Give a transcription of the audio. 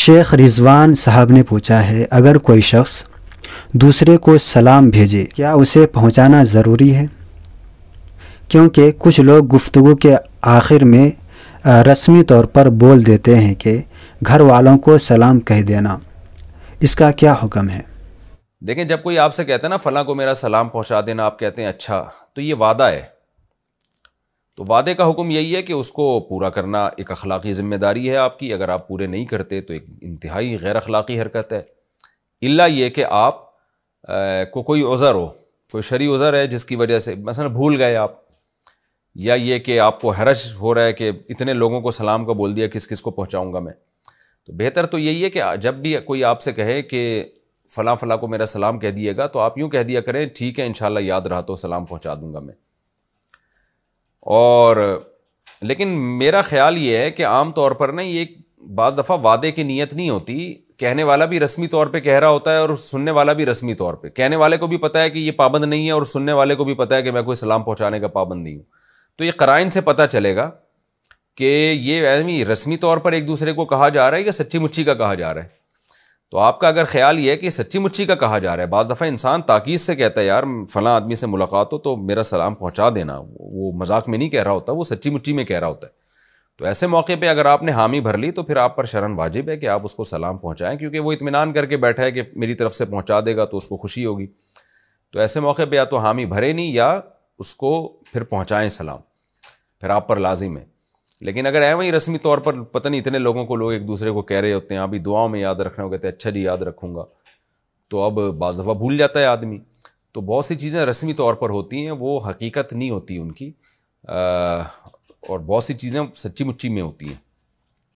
شیخ رضوان صاحب نے پوچھا ہے، اگر کوئی شخص دوسرے کو سلام بھیجے کیا اسے پہنچانا ضروری ہے؟ کیونکہ کچھ لوگ گفتگو کے آخر میں رسمی طور پر بول دیتے ہیں کہ گھر والوں کو سلام کہہ دینا، اس کا کیا حکم ہے؟ دیکھیں، جب کوئی آپ سے کہتا ہے نا فلاں کو میرا سلام پہنچا دینا، آپ کہتے ہیں اچھا، تو یہ وعدہ ہے. تو وعدے کا حکم یہی ہے کہ اس کو پورا کرنا ایک اخلاقی ذمہ داری ہے آپ کی. اگر آپ پورے نہیں کرتے تو ایک انتہائی غیر اخلاقی حرکت ہے. الا یہ کہ آپ کو کوئی عذر ہو، کوئی شرعی عذر ہے جس کی وجہ سے مثلا بھول گئے آپ، یا یہ کہ آپ کو حرج ہو رہا ہے کہ اتنے لوگوں کو سلام کا بول دیا، کس کس کو پہنچاؤں گا میں. تو بہتر تو یہی ہے کہ جب بھی کوئی آپ سے کہے کہ فلاں فلاں کو میرا سلام کہہ دیے گا، تو آپ یوں کہہ دیا کریں، ٹھیک ہے انشاءاللہ یاد رہا تو سلام پہنچا دوں گا میں. اور لیکن میرا خیال یہ ہے کہ عام طور پر نا یہ بعض دفعہ وعدے کی نیت نہیں ہوتی، کہنے والا بھی رسمی طور پہ کہہ رہا ہوتا ہے اور سننے والا بھی رسمی طور پہ. کہنے والے کو بھی پتہ ہے کہ یہ پابند نہیں ہے اور سننے والے کو بھی پتہ ہے کہ میں کوئی سلام پہنچانے کا پابند نہیں ہوں. تو یہ قرائن سے پتہ چلے گا کہ یہ رسمی طور پر ایک دوسرے کو کہا جا رہا ہے یا سچی مچی کا کہا جا رہا ہے. تو آپ کا اگر خیال یہ ہے کہ سچی مچی کا کہا جا رہا ہے، بعض دفعہ انسان تاکید سے کہتا ہے یار فلاں آدمی سے ملاقات ہو تو میرا سلام پہنچا دینا، وہ مذاق میں نہیں کہہ رہا ہوتا، وہ سچی مچی میں کہہ رہا ہوتا ہے. تو ایسے موقع پہ اگر آپ نے حامی بھر لی تو پھر آپ پر شرعاً واجب ہے کہ آپ اس کو سلام پہنچائیں، کیونکہ وہ اطمینان کر کے بیٹھا ہے کہ میری طرف سے پہنچا دے گا تو اس کو خوشی ہوگی. تو ایسے موقع پہ یا تو حامی بھرے نہیں یا اس کو پھر پہنچائیں سلام، پھر آپ پر لازم ہے. لیکن اگر وہیں رسمی طور پر پتہ نہیں اتنے لوگوں کو لوگ ایک دوسرے کو کہہ رہے ہوتے ہیں ابھی دعاؤں میں یاد رکھنا، ہو کہتے ہیں اچھا جی یاد رکھوں گا، تو اب بعض دفعہ بھول جاتا ہے آدمی. تو بہت سی چیزیں رسمی طور پر ہوتی ہیں، وہ حقیقت نہیں ہوتی ان کی، اور بہت سی چیزیں سچی مچی میں ہوتی ہیں.